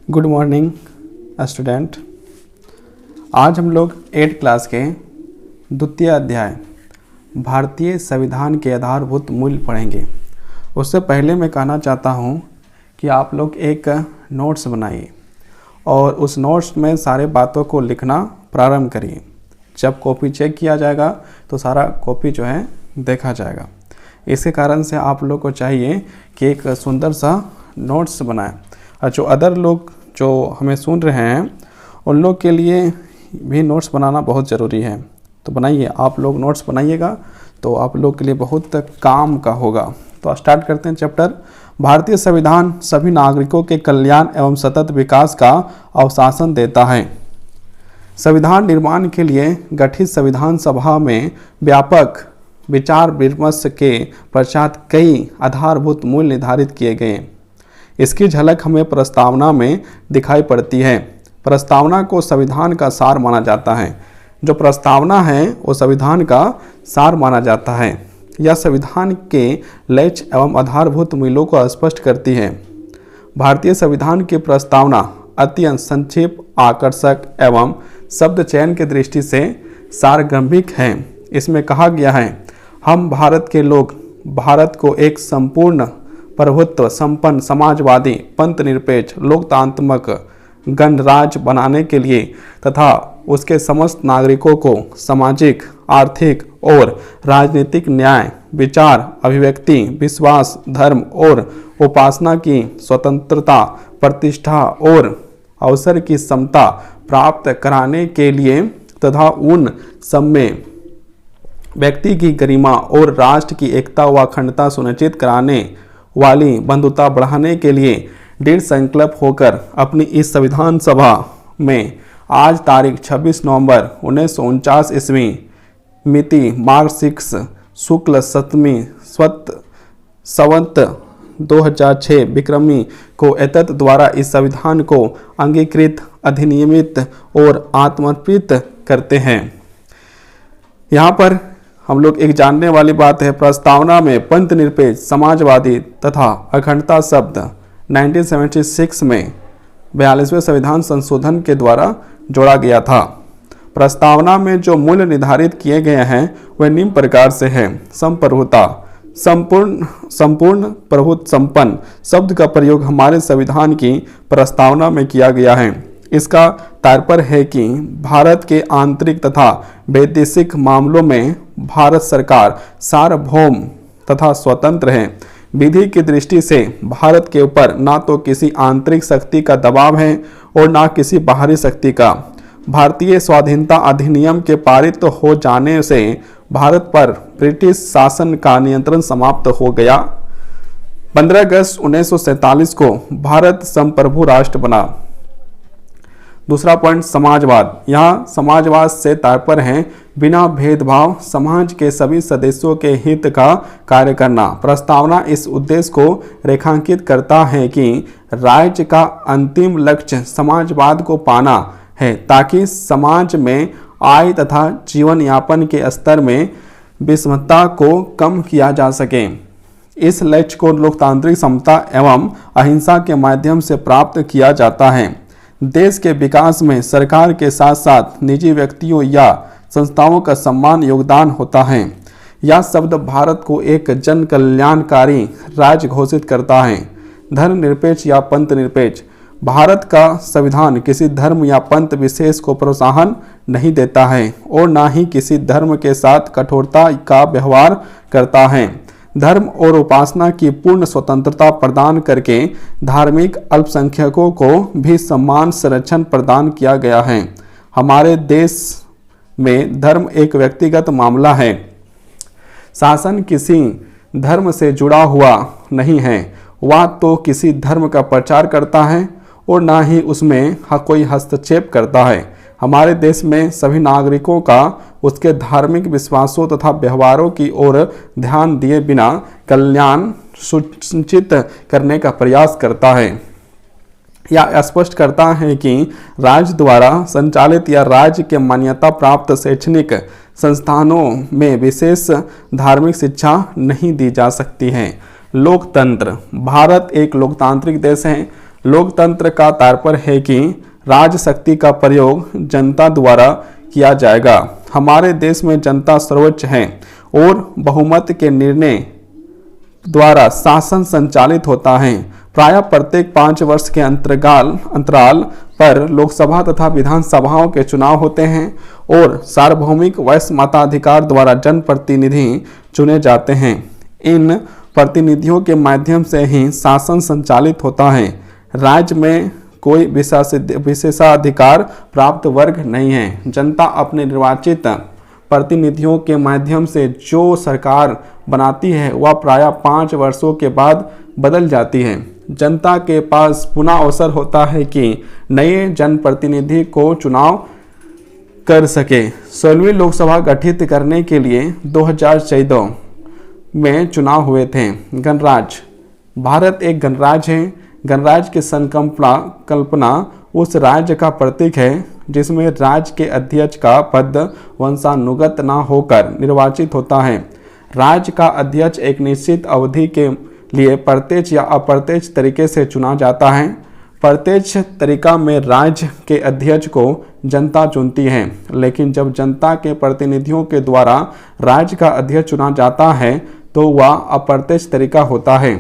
Good morning student. आज हम लोग 8th क्लास के द्वितीय अध्याय भारतीय संविधान के आधारभूत मूल्य पढ़ेंगे। उससे पहले मैं कहना चाहता हूँ कि आप लोग एक नोट्स बनाइए और उस नोट्स में सारे बातों को लिखना प्रारंभ करिए। जब कॉपी चेक किया जाएगा तो सारा कॉपी जो है देखा जाएगा। इसके कारण से आप लोग को चाहिए कि एक सुंदर सा नोट्स बनाएं। और जो अदर लोग जो हमें सुन रहे हैं उन लोग के लिए भी नोट्स बनाना बहुत ज़रूरी है। तो बनाइए, आप लोग नोट्स बनाइएगा तो आप लोग के लिए बहुत काम का होगा। तो स्टार्ट करते हैं चैप्टर। भारतीय संविधान सभी नागरिकों के कल्याण एवं सतत विकास का आश्वासन देता है। संविधान निर्माण के लिए गठित संविधान सभा में व्यापक विचार विमर्श के पश्चात कई आधारभूत मूल्य निर्धारित किए गए। इसकी झलक हमें प्रस्तावना में दिखाई पड़ती है। प्रस्तावना को संविधान का सार माना जाता है। जो प्रस्तावना है वो संविधान का सार माना जाता है। यह संविधान के लक्ष्य एवं आधारभूत मूल्यों को स्पष्ट करती है। भारतीय संविधान की प्रस्तावना अत्यंत संक्षिप्त, आकर्षक एवं शब्द चयन की दृष्टि से सारगर्भिक है। इसमें कहा गया है, हम भारत के लोग भारत को एक संपूर्ण प्रभुत्व संपन्न समाजवादी पंथ निरपेक्ष लोकतांत्रिक गणराज्य बनाने के लिए तथा उसके समस्त नागरिकों को सामाजिक, आर्थिक और राजनीतिक न्याय, विचार, अभिव्यक्ति, विश्वास, धर्म और उपासना की स्वतंत्रता, प्रतिष्ठा और अवसर की समता प्राप्त कराने के लिए तथा उन सब में व्यक्ति की गरिमा और राष्ट्र की एकता व अखंडता सुनिश्चित कराने वाली बंधुता बढ़ाने के लिए दृढ़ संकल्प होकर अपनी इस संविधान सभा में आज तारीख 26 नवंबर 1949 ईस्वी मिति मार्च 6 शुक्ल सप्तमी संवत 2006 विक्रमी को एतत् द्वारा इस संविधान को अंगीकृत, अधिनियमित और आत्मर्पित करते हैं। यहाँ पर हम लोग एक जानने वाली बात है, प्रस्तावना में पंथ निरपेक्ष, समाजवादी तथा अखंडता शब्द 1976 में 42वें संविधान संशोधन के द्वारा जोड़ा गया था। प्रस्तावना में जो मूल्य निर्धारित किए गए हैं वह निम्न प्रकार से हैं। संप्रभुता, संपूर्ण प्रभुत्व संपन्न शब्द का प्रयोग हमारे संविधान की प्रस्तावना में किया गया है। इसका तात्पर्य है कि भारत के आंतरिक तथा वैदेशिक मामलों में भारत सरकार सार्वभौम तथा स्वतंत्र है। विधि की दृष्टि से भारत के ऊपर ना तो किसी आंतरिक शक्ति का दबाव है और ना किसी बाहरी शक्ति का। भारतीय स्वाधीनता अधिनियम के पारित हो जाने से भारत पर ब्रिटिश शासन का नियंत्रण समाप्त हो गया। 15 अगस्त 1947 को भारत संप्रभु राष्ट्र बना। दूसरा पॉइंट, समाजवाद। यहाँ समाजवाद से तात्पर्य है बिना भेदभाव समाज के सभी सदस्यों के हित का कार्य करना। प्रस्तावना इस उद्देश्य को रेखांकित करता है कि राज्य का अंतिम लक्ष्य समाजवाद को पाना है ताकि समाज में आय तथा जीवन यापन के स्तर में विषमता को कम किया जा सके। इस लक्ष्य को लोकतांत्रिक समता एवं अहिंसा के माध्यम से प्राप्त किया जाता है। देश के विकास में सरकार के साथ साथ निजी व्यक्तियों या संस्थाओं का समान योगदान होता है। यह शब्द भारत को एक जन कल्याणकारी राज्य घोषित करता है। धर्म निरपेक्ष या पंथ निरपेक्ष। भारत का संविधान किसी धर्म या पंथ विशेष को प्रोत्साहन नहीं देता है और ना ही किसी धर्म के साथ कठोरता का व्यवहार करता है। धर्म और उपासना की पूर्ण स्वतंत्रता प्रदान करके धार्मिक अल्पसंख्यकों को भी समान संरक्षण प्रदान किया गया है। हमारे देश में धर्म एक व्यक्तिगत मामला है। शासन किसी धर्म से जुड़ा हुआ नहीं है। वह तो किसी धर्म का प्रचार करता है और ना ही उसमें कोई हस्तक्षेप करता है। हमारे देश में सभी नागरिकों का उसके धार्मिक विश्वासों तथा व्यवहारों की ओर ध्यान दिए बिना कल्याण सुनिश्चित करने का प्रयास करता है। यह स्पष्ट करता है कि राज्य द्वारा संचालित या राज्य के मान्यता प्राप्त शैक्षणिक संस्थानों में विशेष धार्मिक शिक्षा नहीं दी जा सकती है। लोकतंत्र। भारत एक लोकतांत्रिक देश है। लोकतंत्र का तात्पर्य है कि राजशक्ति का प्रयोग जनता द्वारा किया जाएगा। हमारे देश में जनता सर्वोच्च है और बहुमत के निर्णय द्वारा शासन संचालित होता है। प्रायः प्रत्येक 5 वर्ष के अंतराल पर लोकसभा तथा विधानसभाओं के चुनाव होते हैं और सार्वभौमिक वैश्य मताधिकार द्वारा जनप्रतिनिधि चुने जाते हैं। इन प्रतिनिधियों के माध्यम से ही शासन संचालित होता है। राज्य में कोई विशेषाधिकार प्राप्त वर्ग नहीं है। जनता अपने निर्वाचित प्रतिनिधियों के माध्यम से जो सरकार बनाती है वह प्रायः 5 वर्षों के बाद बदल जाती है। जनता के पास पुनः अवसर होता है कि नए जनप्रतिनिधि को चुनाव कर सके। 16वीं लोकसभा गठित करने के लिए 2014 में चुनाव हुए थे। गणराज्य। भारत एक गणराज्य है। गणराज्य की संकल्पना उस राज्य का प्रतीक है जिसमें राज्य के अध्यक्ष का पद वंशानुगत न होकर निर्वाचित होता है। राज्य का अध्यक्ष एक निश्चित अवधि के लिए प्रत्यक्ष या अप्रत्यक्ष तरीके से चुना जाता है। प्रत्यक्ष तरीका में राज्य के अध्यक्ष को जनता चुनती है, लेकिन जब जनता के प्रतिनिधियों के द्वारा राज्य का अध्यक्ष चुना जाता है तो वह अप्रत्यक्ष तरीका होता है।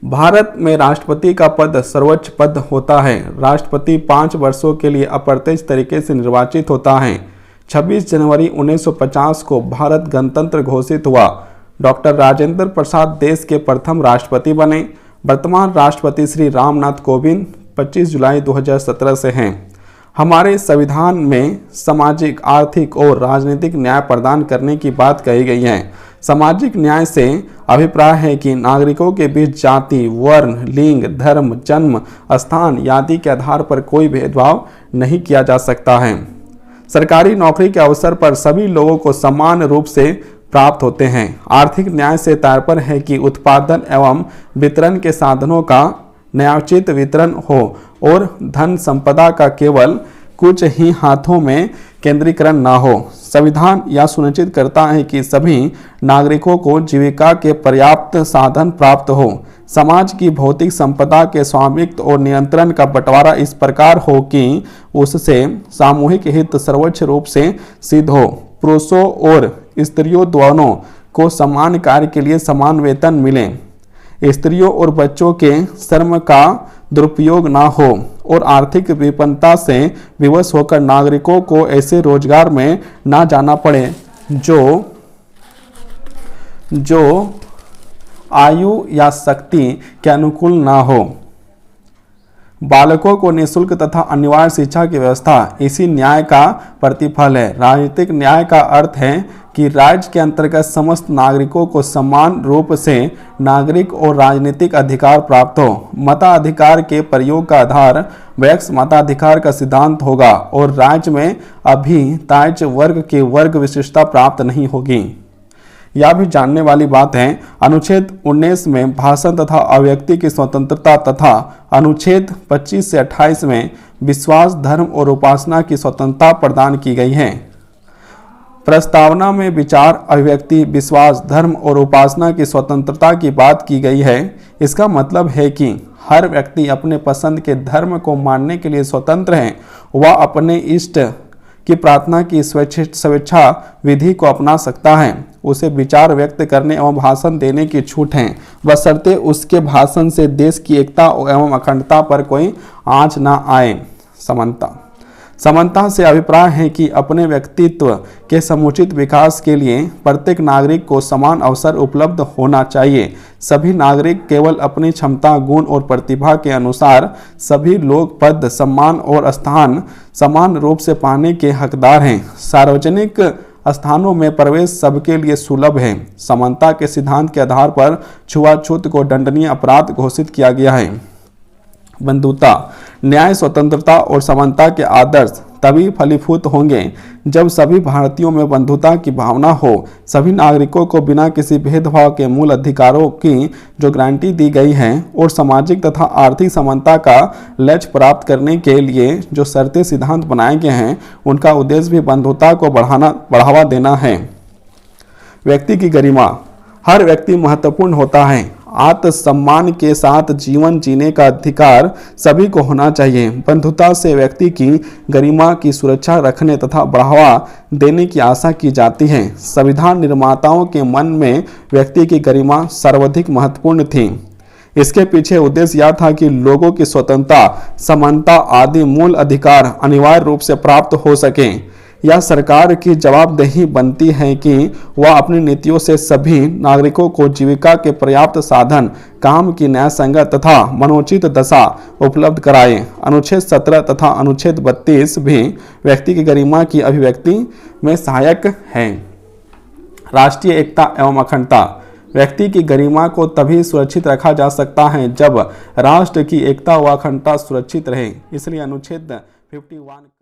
भारत में राष्ट्रपति का पद सर्वोच्च पद होता है। राष्ट्रपति 5 वर्षों के लिए अप्रत्यक्ष तरीके से निर्वाचित होता है। 26 जनवरी 1950 को भारत गणतंत्र घोषित हुआ। डॉक्टर राजेंद्र प्रसाद देश के प्रथम राष्ट्रपति बने। वर्तमान राष्ट्रपति श्री रामनाथ कोविंद 25 जुलाई 2017 से हैं। हमारे संविधान में सामाजिक, आर्थिक और राजनीतिक न्याय प्रदान करने की बात कही गई है। सामाजिक न्याय से अभिप्राय है कि नागरिकों के बीच जाति, वर्ण, लिंग, धर्म, जन्म स्थान आदि के आधार पर कोई भेदभाव नहीं किया जा सकता है। सरकारी नौकरी के अवसर पर सभी लोगों को समान रूप से प्राप्त होते हैं। आर्थिक न्याय से तात्पर्य है कि उत्पादन एवं वितरण के साधनों का न्यायोचित वितरण हो और धन संपदा का केवल कुछ ही हाथों में केंद्रीकरण न हो। संविधान यह सुनिश्चित करता है कि सभी नागरिकों को जीविका के पर्याप्त साधन प्राप्त हो। समाज की भौतिक संपदा के स्वामित्व और नियंत्रण का बंटवारा इस प्रकार हो कि उससे सामूहिक हित सर्वोच्च रूप से सिद्ध हो। पुरुषों और स्त्रियों दोनों को समान कार्य के लिए समान वेतन मिले। स्त्रियों और बच्चों के श्रम का दुरुपयोग न हो और आर्थिक विपन्नता से विवश होकर नागरिकों को ऐसे रोजगार में न जाना पड़े जो आयु या शक्ति के अनुकूल न हो। बालकों को निःशुल्क तथा अनिवार्य शिक्षा की व्यवस्था इसी न्याय का प्रतिफल है। राजनीतिक न्याय का अर्थ है कि राज्य के अंतर्गत समस्त नागरिकों को समान रूप से नागरिक और राजनीतिक अधिकार प्राप्त हो। मताधिकार के प्रयोग का आधार वैश्य मताधिकार का सिद्धांत होगा और राज्य में अभी ताज वर्ग की वर्ग विशिष्टता प्राप्त नहीं होगी। यह भी जानने वाली बात है, अनुच्छेद 19 में भाषण तथा अभिव्यक्ति की स्वतंत्रता तथा अनुच्छेद 25 से 28 में विश्वास, धर्म और उपासना की स्वतंत्रता प्रदान की गई है। प्रस्तावना में विचार, अभिव्यक्ति, विश्वास, धर्म और उपासना की स्वतंत्रता की बात की गई है। इसका मतलब है कि हर व्यक्ति अपने पसंद के धर्म को मानने के लिए स्वतंत्र है। वह अपने इष्ट की प्रार्थना की स्वेच्छा विधि को अपना सकता है। उसे विचार व्यक्त करने एवं भाषण देने की छूट है, बशर्ते उसके भाषण से देश की एकता एवं अखंडता पर कोई आंच न आए। समानता से अभिप्राय है कि अपने व्यक्तित्व के समुचित विकास के लिए प्रत्येक नागरिक को समान अवसर उपलब्ध होना चाहिए। सभी नागरिक केवल अपनी क्षमता, गुण और प्रतिभा के अनुसार सभी लोग पद, सम्मान और स्थान समान रूप से पाने के हकदार हैं। सार्वजनिक स्थानों में प्रवेश सबके लिए सुलभ है। समानता के सिद्धांत के आधार पर छुआछूत को दंडनीय अपराध घोषित किया गया है। बंधुता, न्याय, स्वतंत्रता और समानता के आदर्श तभी फलीभूत होंगे जब सभी भारतीयों में बंधुता की भावना हो। सभी नागरिकों को बिना किसी भेदभाव के मूल अधिकारों की जो गारंटी दी गई है और सामाजिक तथा आर्थिक समानता का लक्ष्य प्राप्त करने के लिए जो शर्तें सिद्धांत बनाए गए हैं, उनका उद्देश्य भी बंधुता को बढ़ावा देना है। व्यक्ति की गरिमा, हर व्यक्ति महत्वपूर्ण होता है। आत्मसम्मान के साथ जीवन जीने का अधिकार सभी को होना चाहिए। बंधुता से व्यक्ति की गरिमा की सुरक्षा रखने तथा बढ़ावा देने की आशा की जाती है। संविधान निर्माताओं के मन में व्यक्ति की गरिमा सर्वाधिक महत्वपूर्ण थी। इसके पीछे उद्देश्य यह था कि लोगों की स्वतंत्रता, समानता आदि मूल अधिकार अनिवार्य रूप से प्राप्त हो सकें। यह सरकार की जवाबदेही बनती है कि वह अपनी नीतियों से सभी नागरिकों को जीविका के पर्याप्त साधन, काम की न्यायसंगत तथा मनोचित दशा उपलब्ध कराए। अनुच्छेद 17 तथा अनुच्छेद 32 भी व्यक्ति की गरिमा की अभिव्यक्ति में सहायक हैं। राष्ट्रीय एकता एवं अखंडता। व्यक्ति की गरिमा को तभी सुरक्षित रखा जा सकता है जब राष्ट्र की एकता व अखंडता सुरक्षित रहे। इसलिए अनुच्छेद 51